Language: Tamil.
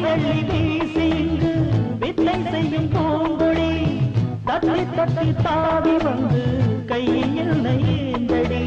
வெள்ளி வீசி இங்கு வித்தை செய்யும் பூங்கொடி தத்தி தத்தி தாவி வந்து கையில் ஏந்தடி